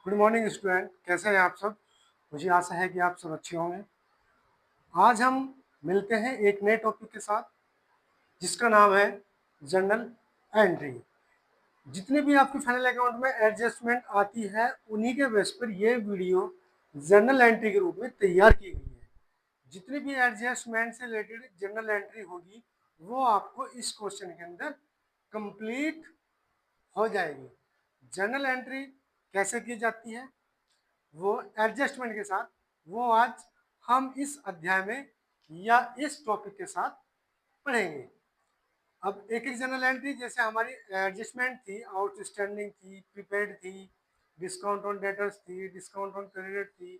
Good morning student, कैसे हैं आप सब। मुझे आशा है कि आप सब अच्छे होंगे। आज हम मिलते हैं एक नए टॉपिक के साथ जिसका नाम है जर्नल एंट्री। जितने भी आपके फाइनल अकाउंट में एडजस्टमेंट आती है उन्हीं के बेस पर ये वीडियो जर्नल एंट्री के रूप में तैयार की गई है। जितनी भी एडजस्टमेंट से रिलेटेड जर्नल एंट्री होगी वो आपको इस क्वेश्चन के अंदर कंप्लीट हो जाएगी। जर्नल एंट्री कैसे की जाती है वो एडजस्टमेंट के साथ, वो आज हम इस अध्याय में या इस टॉपिक के साथ पढ़ेंगे। अब एक एक जर्नल एंट्री, जैसे हमारी एडजस्टमेंट थी, आउटस्टैंडिंग थी, प्रीपेड थी, डिस्काउंट ऑन डेटर्स थी, डिस्काउंट ऑन क्रेडिट थी,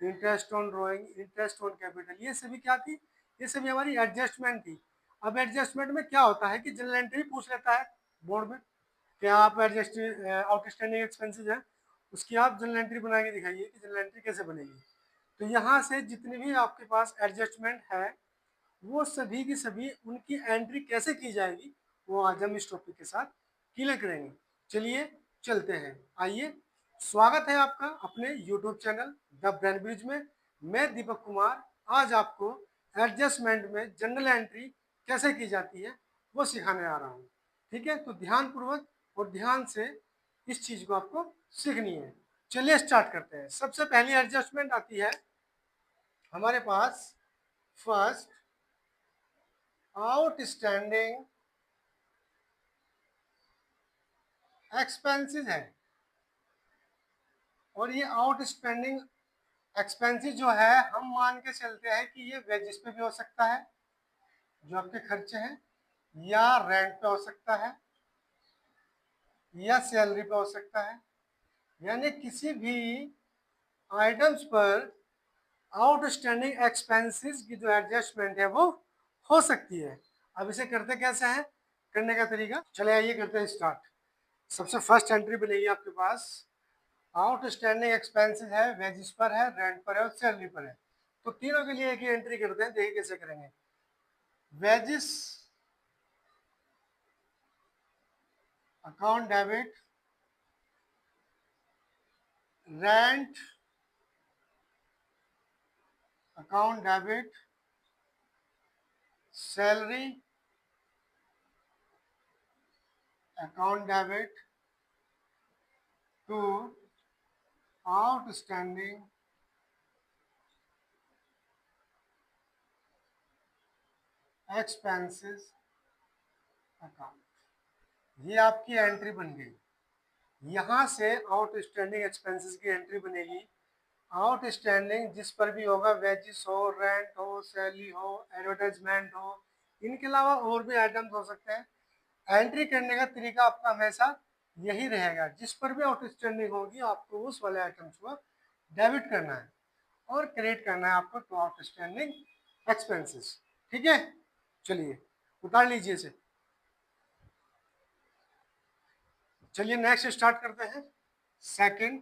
interest on drawing, interest on capital, ये सभी क्या थी? ये सभी हमारी एडजस्टमेंट थी। अब एडजस्टमेंट में क्या होता है कि जनरल एंट्री पूछ लेता है बोर्ड में, क्या आप एडजस्ट आउटस्टैंडिंग एक्सपेंसेस है उसकी आप जनरल एंट्री बना के दिखाइए कि जनरल एंट्री कैसे बनेगी। तो यहाँ से जितनी भी आपके पास एडजस्टमेंट है वो सभी की सभी उनकी एंट्री कैसे की जाएगी वो आज हम इस टॉपिक के साथ क्लियर करेंगे। चलिए चलते हैं, आइए। स्वागत है आपका अपने YouTube channel the brain bridge में। मैं दीपक कुमार आज आपको एडजस्टमेंट में जनरल एंट्री कैसे की जाती है वो सिखाने आ रहा हूँ। ठीक है, तो ध्यान पूर्वक और ध्यान से इस चीज को आपको सीखनी है। चलिए स्टार्ट करते हैं। सबसे पहली एडजस्टमेंट आती है हमारे पास, फर्स्ट आउटस्टैंडिंग एक्सपेंसेस है। और ये आउटस्टैंडिंग एक्सपेंसेस जो है हम मान के चलते हैं कि ये वेजेस पे भी हो सकता है, जो आपके खर्चे हैं, या रेंट पे हो सकता है, या सैलरी पे हो सकता है, यानी किसी भी आइटम्स पर आउटस्टैंडिंग एक्सपेंसेस की जो एडजस्टमेंट है वो हो सकती है। अब इसे करते कैसे हैं, करने का तरीका चले आइए करते हैं स्टार्ट। सबसे फर्स्ट एंट्री बनेगी आपके पास, आउटस्टैंडिंग एक्सपेंसेस है, वेजिस पर है, रेंट पर है और सैलरी पर है। तो तीनों के लिए एक ही एंट्री करते हैं, देखिए कैसे करेंगे। Wages account debit, rent account debit, salary account debit to outstanding expenses account. ये आपकी एंट्री बन गई। यहाँ से आउटस्टैंडिंग एक्सपेंसेस की एंट्री बनेगी। आउटस्टैंडिंग जिस पर भी होगा, वेजिस हो, रेंट हो, सैलरी हो, एडवर्टाइजमेंट हो, इनके अलावा और भी आइटम्स हो सकते हैं। एंट्री करने का तरीका आपका हमेशा यही रहेगा, जिस पर भी आउटस्टैंडिंग होगी आपको उस वाले आइटम्स को डेबिट करना है और क्रेडिट करना है आपको टू आउटस्टैंडिंग एक्सपेंसेस। ठीक है, चलिए उतार लीजिए इसे। चलिए नेक्स्ट स्टार्ट करते हैं। सेकंड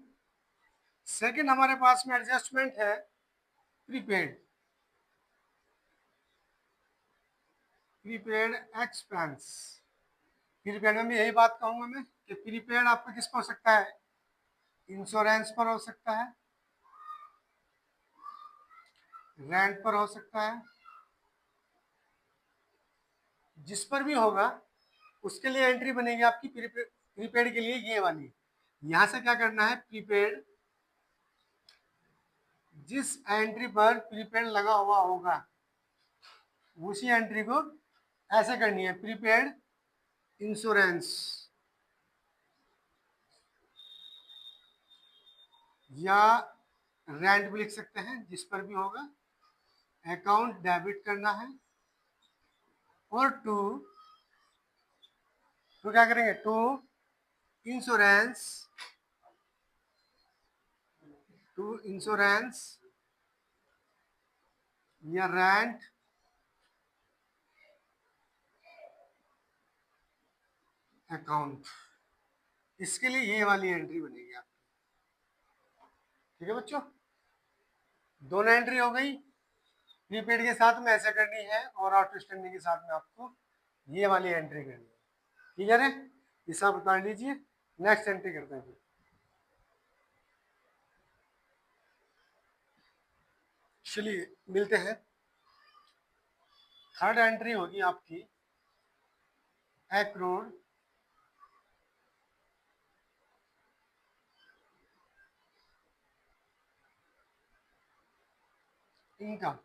सेकंड हमारे पास में एडजस्टमेंट है प्रीपेड, प्रीपेड एक्सपेंस। प्रीपेड में भी यही बात कहूंगा मैं कि प्रीपेड आपका किस पर हो सकता है, इंश्योरेंस पर हो सकता है, रेंट पर हो सकता है, जिस पर भी होगा उसके लिए एंट्री बनेगी आपकी प्रीपेड के लिए ये वाली। यहां से क्या करना है, प्रीपेड जिस एंट्री पर प्रीपेड लगा हुआ होगा उसी एंट्री को ऐसे करनी है, प्रीपेड इंश्योरेंस, या रेंट भी लिख सकते हैं, जिस पर भी होगा अकाउंट डेबिट करना है। और टू क्या करेंगे, टू इंश्योरेंस, टू इंश्योरेंस या रेंट अकाउंट। इसके लिए ये वाली एंट्री बनेगी आपकी। ठीक है बच्चों, दोनों एंट्री हो गई। प्रीपेड के साथ में ऐसे करनी है और आउटस्टैंडिंग के साथ में आपको ये वाली एंट्री करनी है। क्लियर है, ये सब उतार लीजिए। नेक्स्ट एंट्री करते हैं। चलिए मिलते हैं। थर्ड एंट्री होगी आपकी एक्रूड इनकम।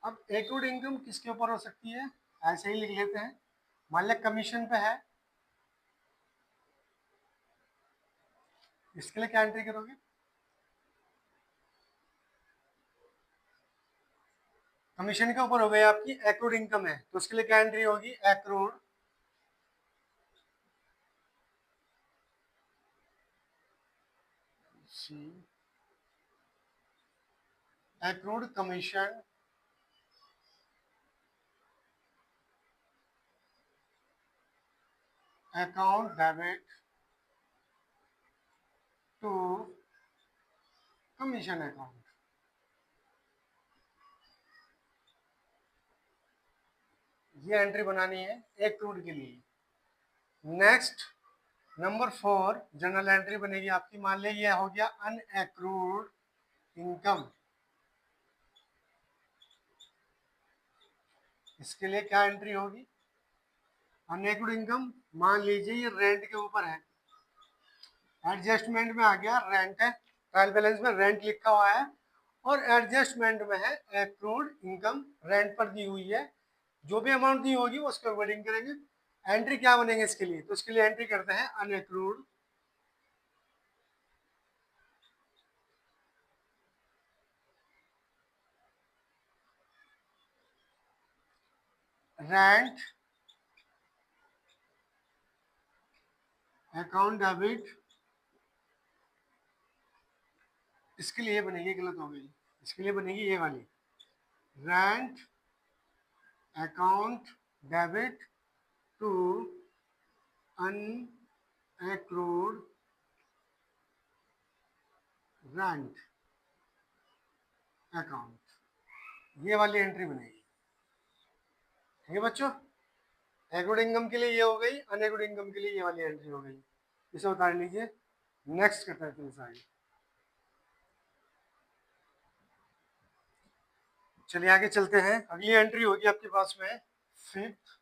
अब एक्रूड इनकम किसके ऊपर हो सकती है, ऐसे ही लिख लेते हैं। मान लिया कमीशन पे है, इसके लिए क्या एंट्री करोगे, कमीशन के ऊपर हो गई आपकी एक्रूड इनकम है, तो उसके लिए क्या एंट्री होगी, accrued accrued commission account debit to commission account. ये एंट्री बनानी है एक्रूड के लिए। नेक्स्ट नंबर 4 जनरल एंट्री बनेगी आपकी। मान लीजिए ये हो गया अनएक्रूड इनकम, इसके लिए क्या एंट्री होगी, अनएक्रूड इनकम मान लीजिए ये रेंट के ऊपर है, एडजस्टमेंट में आ गया रेंट है, ट्रायल बैलेंस में रेंट लिखा हुआ है और एडजस्टमेंट में है एक्रूड इनकम, रेंट पर दी हुई है, जो भी अमाउंट दी होगी उसके अकॉर्डिंग करेंगे। एंट्री क्या बनेंगे इसके लिए, तो इसके लिए एंट्री करते हैं अनएक्रूड रेंट अकाउंट डेबिट, इसके लिए बनेगी, गलत हो गई, इसके लिए बनेगी ये वाली, rent account debit to unaccrued rent account, ये वाली एंट्री बनेगी। ठीक है बच्चों, एक्रूड इनकम के लिए ये हो गई, अनएक्रूड इनकम के लिए ये वाली एंट्री हो गई, इसे उतार लीजिए। नेक्स्ट करते हैं फिर आगे, चलिए आगे चलते हैं। अगली एंट्री होगी आपके पास में फिफ्थ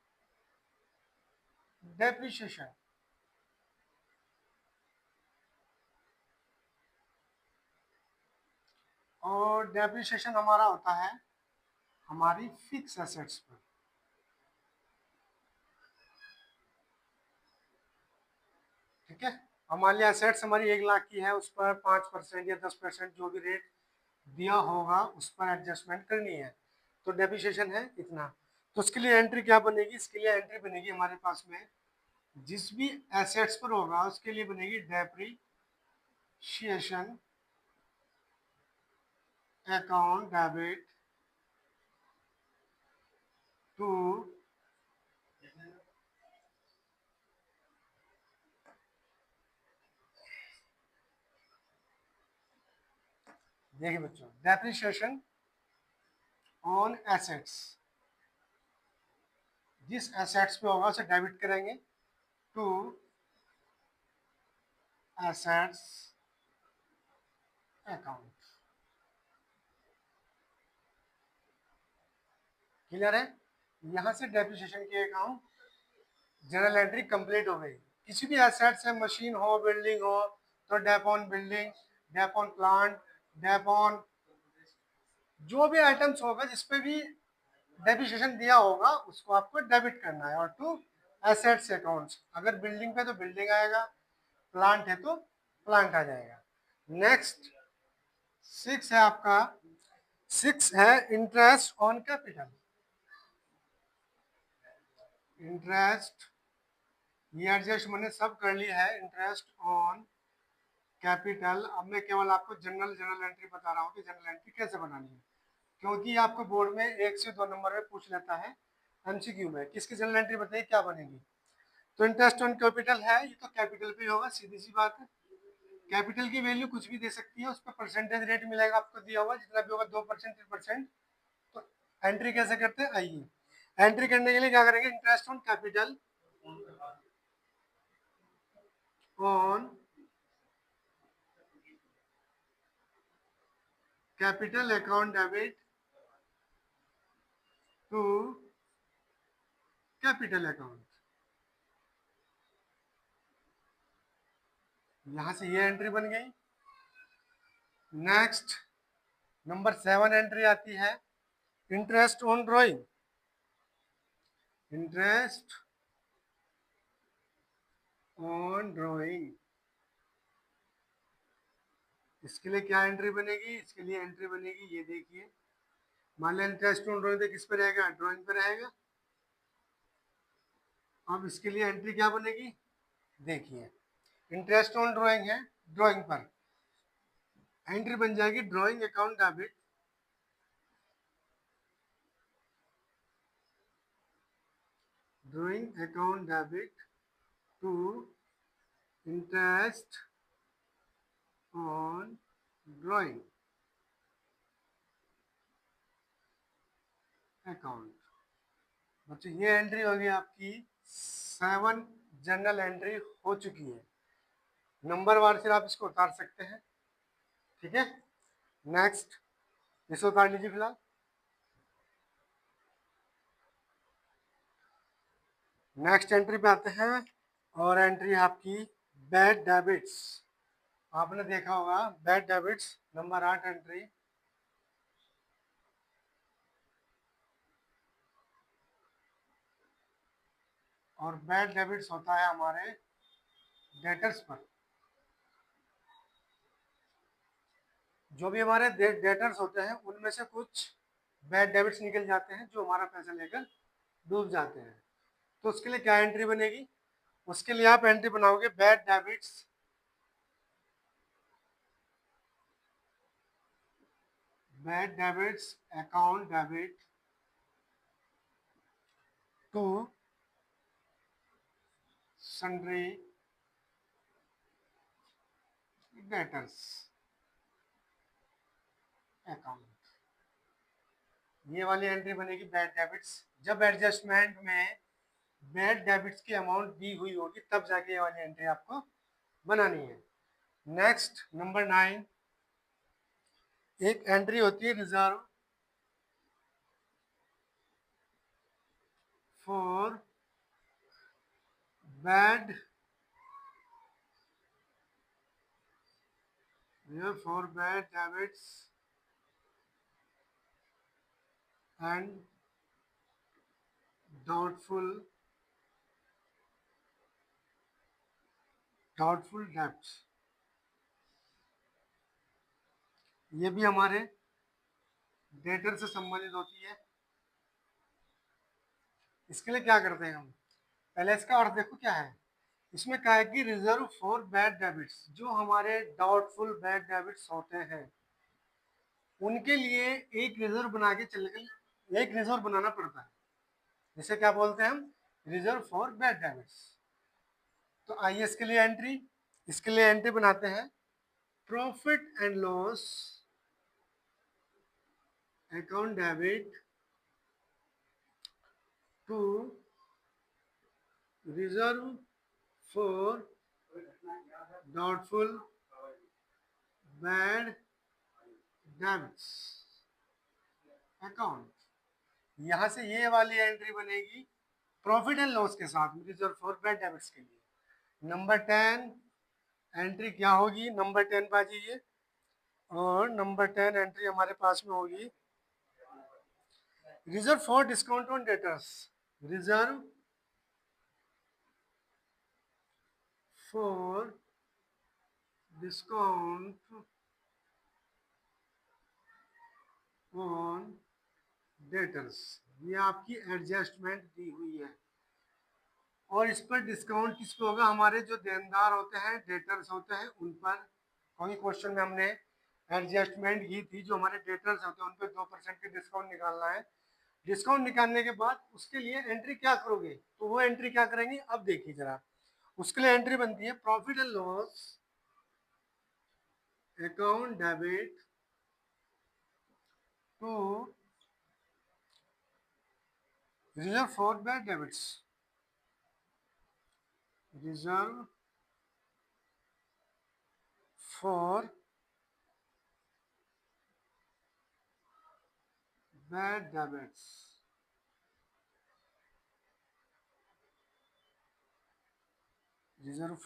डेप्रिसिएशन। और डेप्रिसिएशन हमारा होता है हमारी फिक्स एसेट्स पर। ठीक है, हमारे एसेट्स हमारी 1 लाख की है, उस पर 5% या 10% जो भी रेट दिया होगा उस पर एडजस्टमेंट करनी है, तो डेप्रिसिएशन है इतना। तो उसके लिए एंट्री क्या बनेगी, इसके लिए एंट्री बनेगी हमारे पास में जिस भी एसेट्स पर होगा उसके लिए बनेगी डेप्रिसिएशन अकाउंट डेबिट टू देखिए बच्चों, डेप्रिसिएशन ऑन एसेट्स, जिस एसेट्स पे होगा उसे डेबिट करेंगे टू एसेट्स अकाउंट। क्लियर है, यहां से डेप्रिसिएशन के अकाउंट जनरल एंट्री कंप्लीट हो गई। किसी भी एसेट से मशीन हो, बिल्डिंग हो, तो dep on building, dep on plant, dep on जो भी आइटम्स होगा जिसपे भी डेप्रिसिएशन दिया होगा उसको आपको डेबिट करना है, और टू एसेट्स अकाउंट्स, अगर बिल्डिंग पे तो बिल्डिंग आएगा, प्लांट है तो प्लांट आ जाएगा। नेक्स्ट 6 है आपका, 6 है इंटरेस्ट ऑन कैपिटल। इंटरेस्ट ये एडजस्ट मैंने सब कर लिया है, इंटरेस्ट ऑन कैपिटल। अब मैं केवल आपको जनरल एंट्री बता रहा हूँ कि जनरल एंट्री कैसे बनानी है, क्योंकि आपको बोर्ड में 1 से 2 नंबर में पूछ लेता है एमसीक्यू में, किसकी जनरल एंट्री बताइए क्या बनेगी। तो इंटरेस्ट ऑन कैपिटल है, ये तो कैपिटल पे होगा, सीधी सी बात है। कैपिटल की वैल्यू कुछ भी दे सकती है, उस पर परसेंटेज रेट मिलेगा आपको दिया हुआ, जितना भी होगा 2% 3%। तो एंट्री कैसे करते हैं, आइए एंट्री करने के लिए क्या करेंगे, interest on capital on capital account debit to capital account. यहां से ये एंट्री बन गई। नेक्स्ट नंबर 7 एंट्री आती है interest on drawing. Interest on drawing, इसके लिए क्या एंट्री बनेगी? इसके लिए एंट्री बनेगी, ये देखिए, मान लिया इंटरेस्ट ऑन ड्राइंग तो किस पे रहेगा? ड्राइंग पे रहेगा। अब इसके लिए एंट्री क्या बनेगी? देखिए, इंटरेस्ट ऑन ड्राइंग है, ड्राइंग पर एंट्री बन जाएगी drawing account debit drawing account debit to interest on drawing account. बच्चों ये एंट्री होगी आपकी 7 जनरल एंट्री हो चुकी है। नंबर वार से आप इसको उतार सकते हैं, ठीक है। नेक्स्ट इसको उतार लीजिए फिलहाल। नेक्स्ट एंट्री पे आते हैं और एंट्री आपकी बैड डेबिट्स। आपने देखा होगा बैड डेबिट्स नंबर 8 एंट्री। और बैड डेबिट्स होता है हमारे डेटर्स पर। जो भी हमारे डेटर्स होते हैं उनमें से कुछ बैड डेबिट्स निकल जाते हैं जो हमारा पैसा लेकर डूब जाते हैं। तो उसके लिए क्या एंट्री बनेगी? उसके लिए आप एंट्री बनाओगे bad debts account debit to sundry debtors account. ये वाली एंट्री बनेगी बैड डेबिट्स। जब एडजस्टमेंट में बैड डेबिट्स की अमाउंट दी हुई होगी तब जाके ये वाली एंट्री आपको बनानी है। नेक्स्ट नंबर 9 एक एंट्री होती है reserve for bad debits and doubtful debts. ये भी हमारे डेटर से संबंधित होती है। इसके लिए क्या करते हैं हम? पहले इसका अर्थ देखो क्या है। इसमें क्या है कि रिजर्व फॉर बैड डेबिट्स, जो हमारे डाउटफुल बैड डेबिट्स होते हैं उनके लिए एक रिजर्व बना के चलने, एक रिजर्व बनाना पड़ता है, जिसे क्या बोलते हैं हम? Reserve for bad debts. तो आइए इसके लिए एंट्री बनाते हैं profit and loss account debit to reserve for doubtful bad debts account. यहां से ये वाली एंट्री बनेगी प्रॉफिट एंड लॉस के साथ रिजर्व फॉर बैड डेबिट्स के लिए। नंबर 10 एंट्री क्या होगी? नंबर 10 पे आ जाइए और नंबर 10 एंट्री हमारे पास में होगी reserve for discount on debtors. Reserve for discount on debtors. ये आपकी एडजस्टमेंट दी हुई है और इस पर डिस्काउंट किस पे होगा? हमारे जो देनदार होते हैं, डेटर्स होते हैं उन पर। क्योंकि क्वेश्चन में हमने एडजस्टमेंट की थी, जो हमारे डेटर्स होते हैं उन पर 2% की डिस्काउंट निकालना है। डिस्काउंट निकालने के बाद उसके लिए एंट्री क्या करोगे? तो वो एंट्री क्या करेंगे अब देखिए जरा। उसके लिए एंट्री बनती है profit and loss account debit to reserve for bad debts. Reserve for bad debts, reserve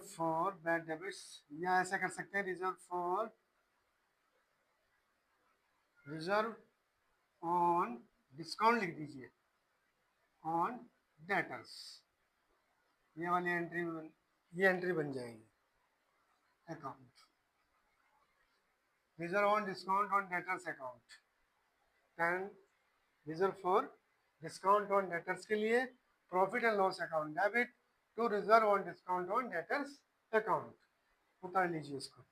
for bad debts, या ऐसा कर सकते हैं रिजर्व ऑन डिस्काउंट लिख दीजिए, ऑन डेटर्स, ये वाली एंट्री, ये एंट्री बन जाएगी account, reserve on discount on debtors account, and reserve for discount on debtors के लिए profit and loss account debit to reserve on discount on debtors account, उतार लीजिए इसको।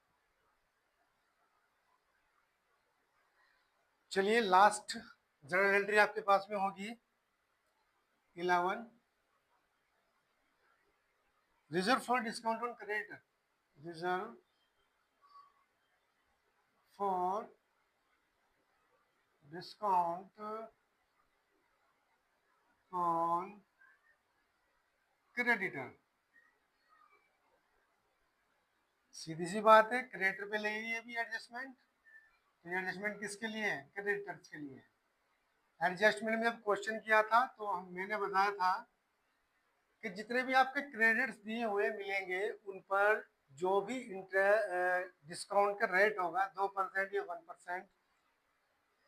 चलिए लास्ट जर्नल एंट्री आपके पास में होगी 11, reserve for discount on creditor, reserve for discount on creditor, सीधी सी बात है, क्रेडिटर पे लगेगी ये भी एडजस्टमेंट, तो ये एडजस्टमेंट किसके लिए है, क्रेडिटर्स के लिए। एडजस्टमेंट में जब क्वेश्चन किया था तो मैंने बताया था कि जितने भी आपके क्रेडिट्स दिए हुए मिलेंगे उन पर जो भी डिस्काउंट का रेट होगा 2% या 1%,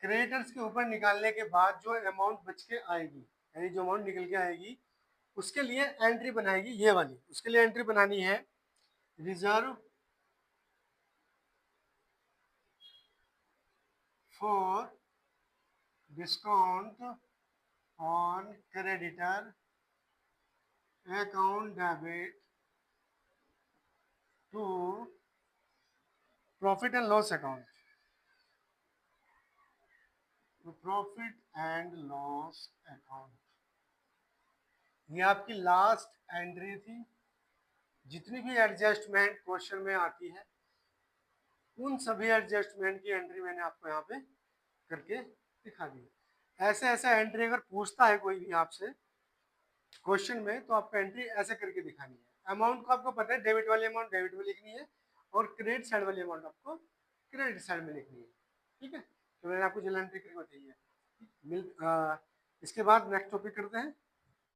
क्रेडिटर्स के ऊपर निकालने के बाद जो अमाउंट बच के आएगी, यानी जो अमाउंट निकल के आएगी, उसके लिए एंट्री बनाएगी ये वाली, उसके लिए एंट्री बनानी है reserve for discount on creditor account debit to profit and loss account, तो प्रॉफिट एंड लॉस अकाउंट, ये आपकी लास्ट एंट्री थी। जितनी भी एडजस्टमेंट क्वेश्चन में आती है उन सभी एडजस्टमेंट की एंट्री मैंने आपको यहाँ पे करके दिखा दी। ऐसे ऐसे एंट्री अगर पूछता है कोई भी आपसे क्वेश्चन में तो आपको एंट्री ऐसे करके दिखानी है। अमाउंट को आपको पता है, डेबिट वाली अमाउंट डेबिट में लिखनी है और क्रेडिट साइड वाली अमाउंट आपको क्रेडिट साइड में लिखनी है, ठीक है। तो मैंने आपको जो एंट्री करके बताई है। इसके बाद नेक्स्ट टॉपिक करते हैं।